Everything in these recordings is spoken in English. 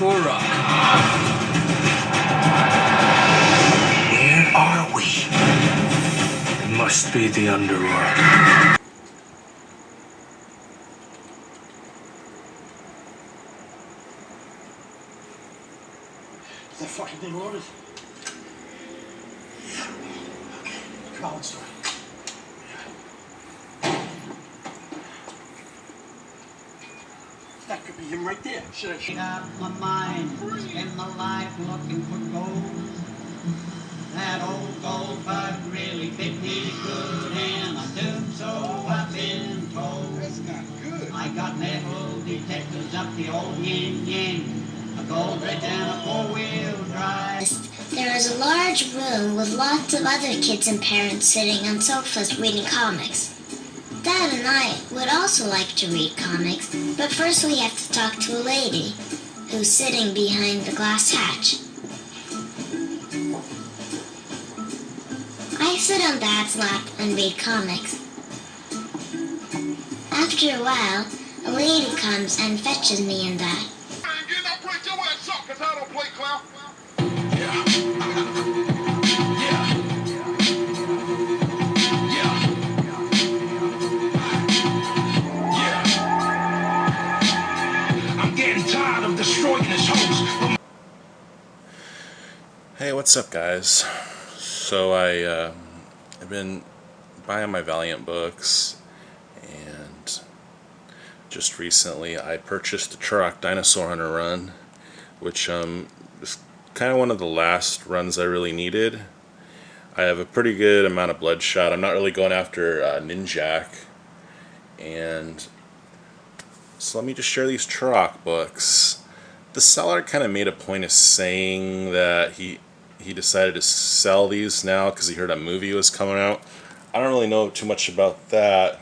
Turok. Where are we? It must be the underworld. Is that fucking thing loaded? Okay, come on, let's do it. That could be him right there. Should I Made up my mind, spend my life looking for gold. That old gold bug really bit me good, and I'm doomed, so I've been told. That's not good. I got metal detectors up the old yin-yang, a gold bridge and a four-wheel drive. There is a large room with lots of other kids and parents sitting on sofas reading comics. Dad and I would also like to read comics, but first we have to talk to a lady who's sitting behind the glass hatch. I sit on Dad's lap and read comics. After a while, a lady comes and fetches me and Dad. Hey, what's up, guys? So I've been buying my Valiant books, and just recently I purchased the Turok Dinosaur Hunter run, which is kind of one of the last runs I really needed. I have a pretty good amount of bloodshot. I'm not really going after Ninjak, and so let me just share these Turok books. The seller kind of made a point of saying that he decided to sell these now because he heard a movie was coming out. I don't really know too much about that,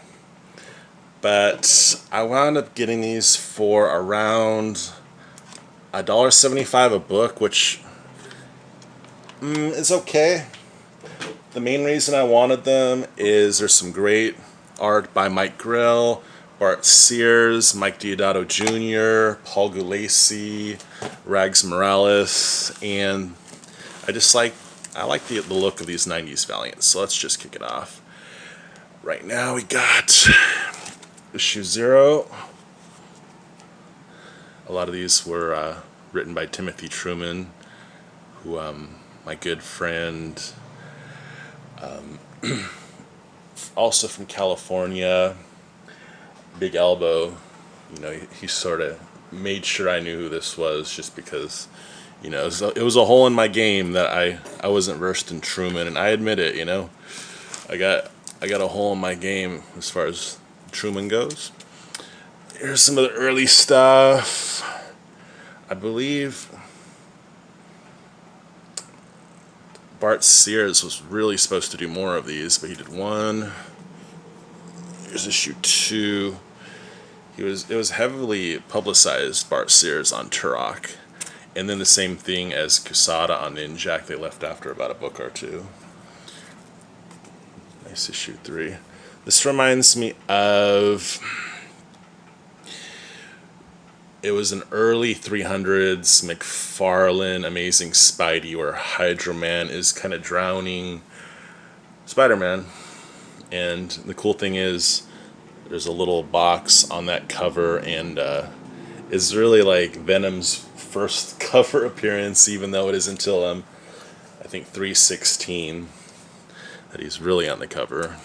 but I wound up getting these for around $1.75 a book, which is okay. The main reason I wanted them is there's some great art by Mike Grill, Bart Sears, Mike Diodato Jr., Paul Gulacy, Rags Morales, and I like the look of these 90s Valiants, so let's just kick it off. Right now we got issue 0. A lot of these were written by Timothy Truman, who my good friend, also from California, Big Elbow, he sort of made sure I knew who this was, just because, it was a hole in my game that I wasn't versed in Truman, and I admit it, I got a hole in my game as far as Truman goes. Here's some of the early stuff. I believe Bart Sears was really supposed to do more of these, but he did one. Here's issue 2. It was heavily publicized, Bart Sears on Turok, and then the same thing as Kusada on Ninjak. They left after about a book or two. Nice issue 3. This reminds me of, it was an early 300s McFarlane Amazing Spidey, where Hydro Man is kind of drowning Spider-Man, and the cool thing is there's a little box on that cover, and it's really like Venom's first cover appearance, even though it is until I think 316 that he's really on the cover.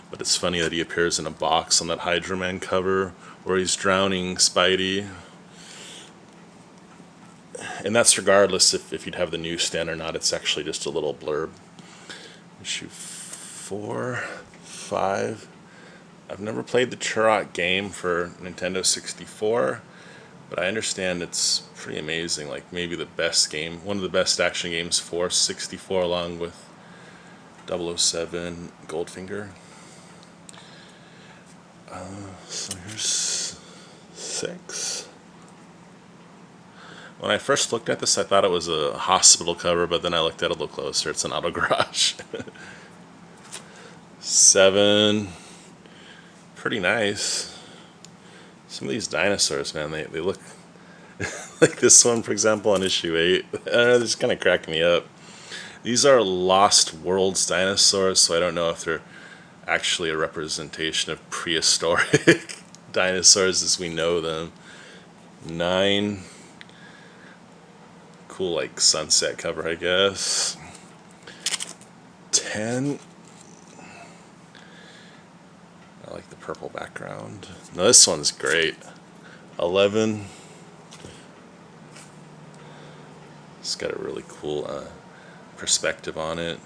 But it's funny that he appears in a box on that Hydro Man cover where he's drowning Spidey. And that's regardless if you'd have the newsstand or not. It's actually just a little blurb. Issue 4, 5. I've never played the Turok game for Nintendo 64, but I understand it's pretty amazing. Like maybe the best game, one of the best action games for 64, along with 007 Goldfinger. So here's 6. When I first looked at this, I thought it was a hospital cover, but then I looked at it a little closer. It's an auto garage. 7. Pretty nice. Some of these dinosaurs, man, they look... Like this one, for example, on issue 8. I don't know, they're just kind of cracking me up. These are Lost Worlds dinosaurs, so I don't know if they're actually a representation of prehistoric dinosaurs as we know them. 9. Cool, like sunset cover, I guess. 10. I like the purple background. No, this one's great. 11. It's got a really cool perspective on it.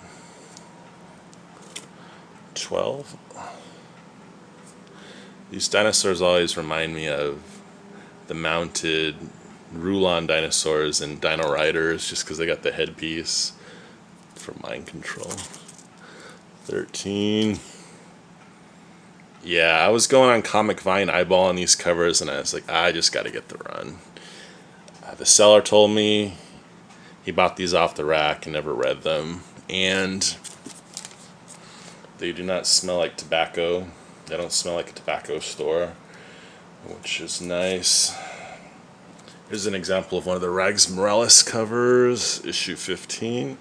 12. These dinosaurs always remind me of the mounted Rulon dinosaurs and Dino Riders, just because they got the headpiece for mind control. 13. Yeah, I was going on Comic Vine eyeballing these covers, and I was like, I just got to get the run. The seller told me he bought these off the rack and never read them, and they do not smell like tobacco. They don't smell like a tobacco store, which is nice. Here's an example of one of the Rags Morales covers, issue 15.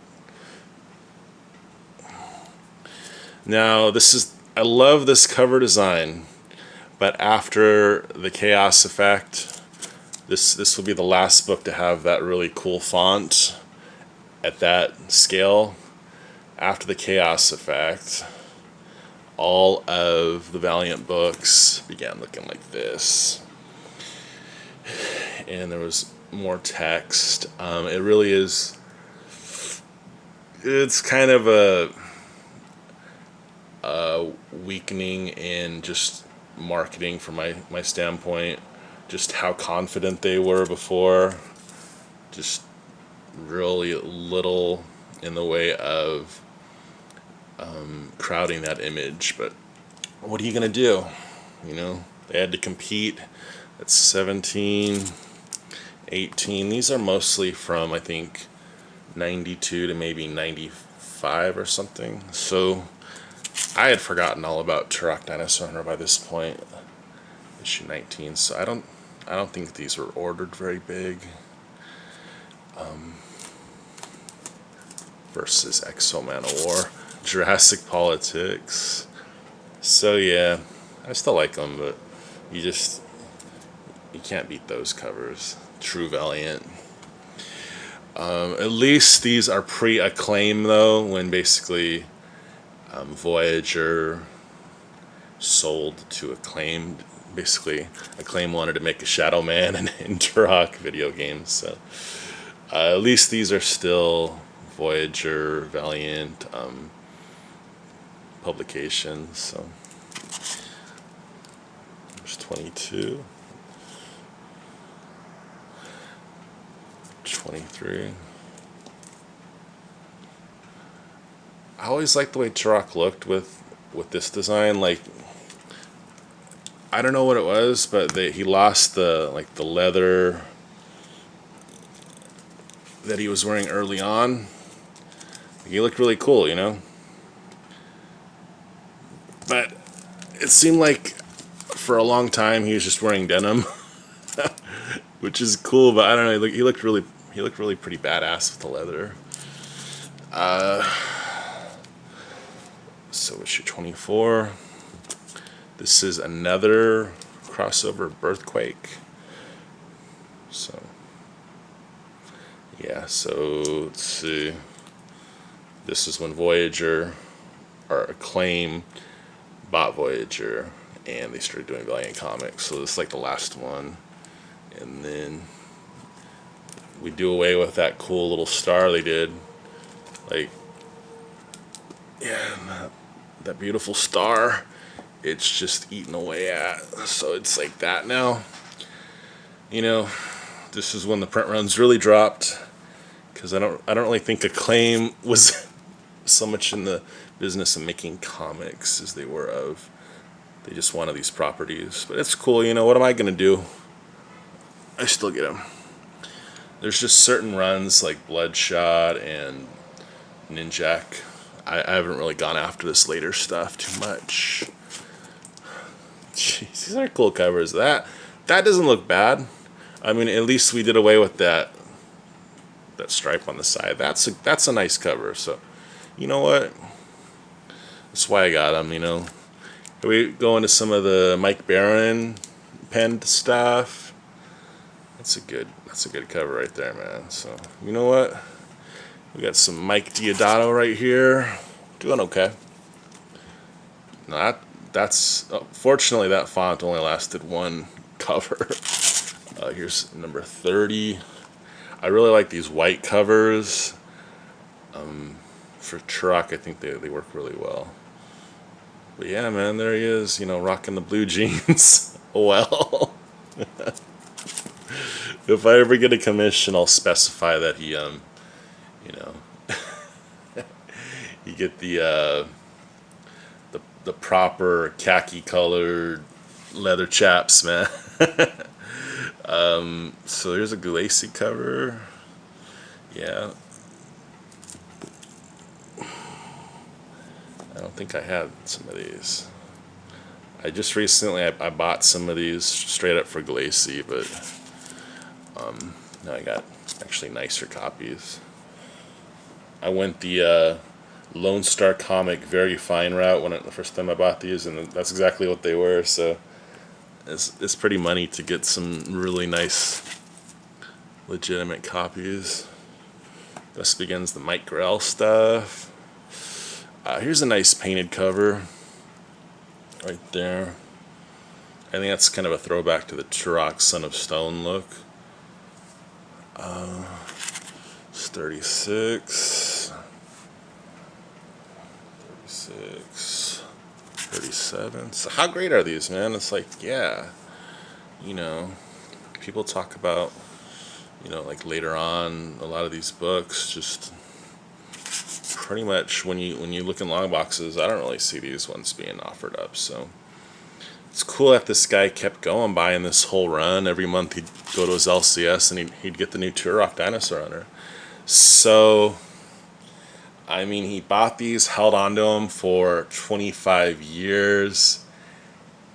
Now, I love this cover design, but after the Chaos Effect, this will be the last book to have that really cool font at that scale. After the Chaos Effect, all of the Valiant books began looking like this. And there was more text. It really is, it's kind of a weakening in just marketing from my standpoint. Just how confident they were before. Just really little in the way of crowding that image. But what are you going to do? You know, they had to compete. At 17, 18. These are mostly from, I think, 92 to maybe 95 or something. So I had forgotten all about Turok Dinosaur Hunter by this point. Issue 19. So I don't think these were ordered very big. Versus Exo Man of War. Jurassic Politics. So yeah, I still like them, but you can't beat those covers. True Valiant. At least these are pre-Acclaim though, when basically Voyager sold to Acclaim. Basically, Acclaim wanted to make a Shadow Man and Turok video games. So at least these are still Voyager, Valiant publications. So there's 22. 23. I always liked the way Turok looked with this design. Like, I don't know what it was, but he lost the leather that he was wearing early on. He looked really cool, you know. But it seemed like for a long time he was just wearing denim, which is cool. But I don't know. He looked really pretty badass with the leather. So issue 24. This is another crossover Birthquake. So yeah. So let's see. This is when Voyager or Acclaim bought Voyager, and they started doing Valiant comics. So this is like the last one, and then we do away with that cool little star they did. Like, yeah, that beautiful star. It's just eaten away at. So it's like that now. You know, this is when the print runs really dropped, because I don't really think Acclaim was so much in the business of making comics as they were of. They just wanted these properties. But it's cool, you know, what am I going to do? I still get them. There's just certain runs like Bloodshot and Ninjak. I haven't really gone after this later stuff too much. Jeez, these are cool covers. That doesn't look bad. I mean, at least we did away with that stripe on the side. That's a nice cover. So, you know what? That's why I got them. You know, we go into some of the Mike Baron penned stuff. That's a good cover right there, man. So, you know what? We got some Mike Diodato right here. Doing okay. No, that's fortunately that font only lasted one cover. Here's number 30. I really like these white covers. For Turok, I think they work really well. But yeah, man, there he is, you know, rocking the blue jeans. Well, if I ever get a commission, I'll specify that he, you know, you get the proper khaki colored leather chaps, man. So here's a Glacy cover. Yeah. I don't think I had some of these. I just recently I bought some of these straight up for Glacy, but now I got actually nicer copies. I went the Lone Star Comic very fine route the first time I bought these, and that's exactly what they were. So it's pretty money to get some really nice, legitimate copies. Thus begins the Mike Grell stuff. Here's a nice painted cover right there. I think that's kind of a throwback to the Turok Son of Stone look. It's 36, 37. So how great are these, man? It's like, yeah, you know, people talk about, you know, like later on, a lot of these books just pretty much when you look in long boxes, I don't really see these ones being offered up. So it's cool that this guy kept going, buying this whole run. Every month he'd go to his LCS and he'd get the new Turok Dinosaur Hunter. So I mean, he bought these, held on to them for 25 years,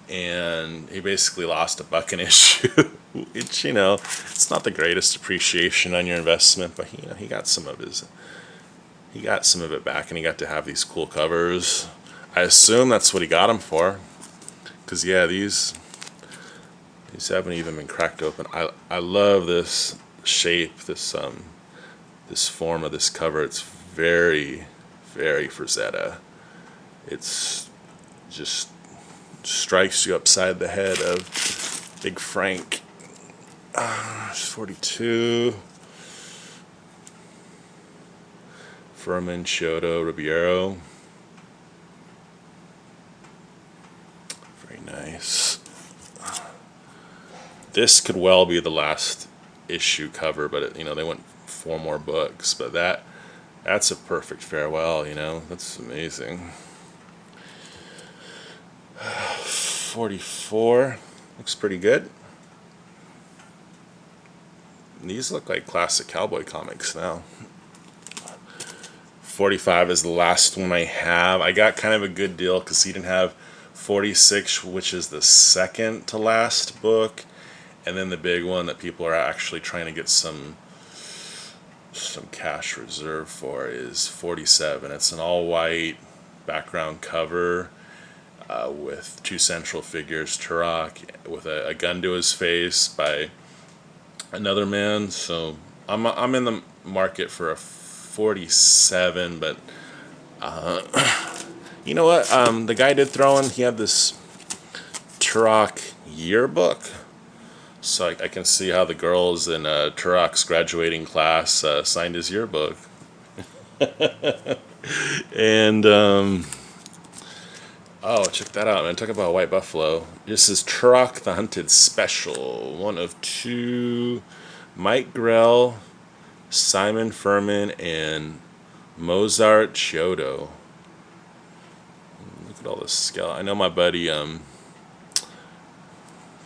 and he basically lost $1 an issue. Which, you know, it's not the greatest appreciation on your investment, but you know, he got some of it back, and he got to have these cool covers. I assume that's what he got them for, because yeah, these haven't even been cracked open. I love this shape, this form of this cover. It's very, very Frazetta. It's just strikes you upside the head of Big Frank. 42. Furman, Chiodo, Ribeiro. Very nice. This could well be the last issue cover, but you know, they went 4 more books. But that's a perfect farewell, you know. That's amazing. 44 looks pretty good. These look like classic cowboy comics now. 45 is the last one I have. I got kind of a good deal because he didn't have 46, which is the second to last book, and then the big one that people are actually trying to get some cash reserve for is 47. It's an all-white background cover with 2 central figures, Turok with a gun to his face by another man. So I'm in the market for a 47, but you know what? The guy did throw in. He had this Turok yearbook. So I can see how the girls in Turok's graduating class signed his yearbook. And, oh, check that out, man. Talk about White Buffalo. This is Turok the Hunted Special. 1 of 2. Mike Grell, Simon Furman, and Mozart Chiodo. Look at all this scale. I know my buddy,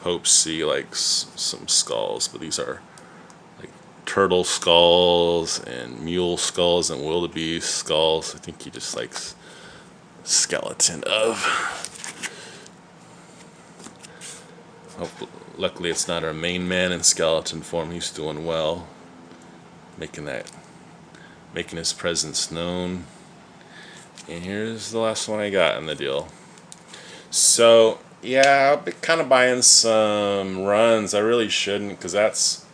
Hope C likes some skulls, but these are like turtle skulls and mule skulls and wildebeest skulls. I think he just likes skeleton of. Luckily, it's not our main man in skeleton form. He's doing well, making his presence known. And here's the last one I got in the deal. So yeah, I'll be kind of buying some runs. I really shouldn't, because that's,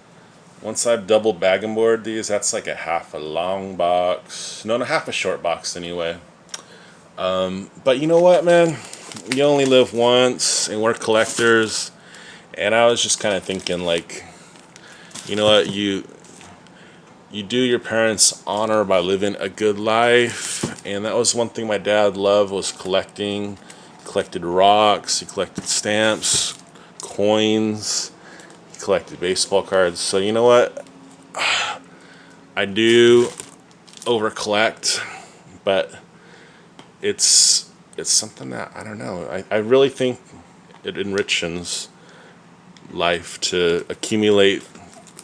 once I've double bag and board these, that's like a half a long box. No, half a short box anyway. But you know what, man? You only live once, and we're collectors. And I was just kind of thinking, like, you know what, you do your parents honor by living a good life. And that was one thing my dad loved, was collecting. He collected rocks, he collected stamps, coins, he collected baseball cards. So you know what, I do over collect, but it's something that, I don't know, I really think it enriches life to accumulate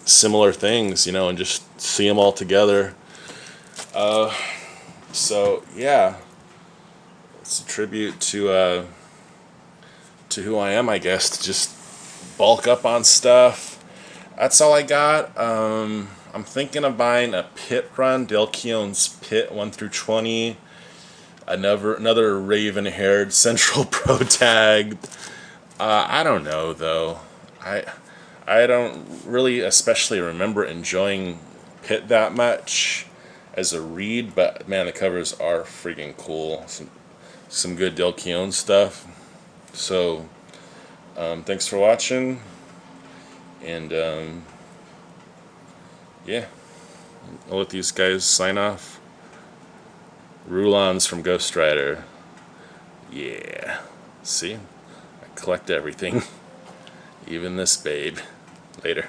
similar things, you know, and just see them all together. So yeah, it's a tribute to who I am, I guess, to just bulk up on stuff. That's all I got. I'm thinking of buying a pit run, Del Keown's Pit 1 through 20. Another raven-haired Central Pro tag. I don't know though. I don't really especially remember enjoying Pit that much as a read, but man, the covers are freaking cool. Some good Del Keown stuff. So thanks for watching, and yeah, I'll let these guys sign off. Rulons from Ghost Rider. Yeah, see, I collect everything. Even this babe. Later.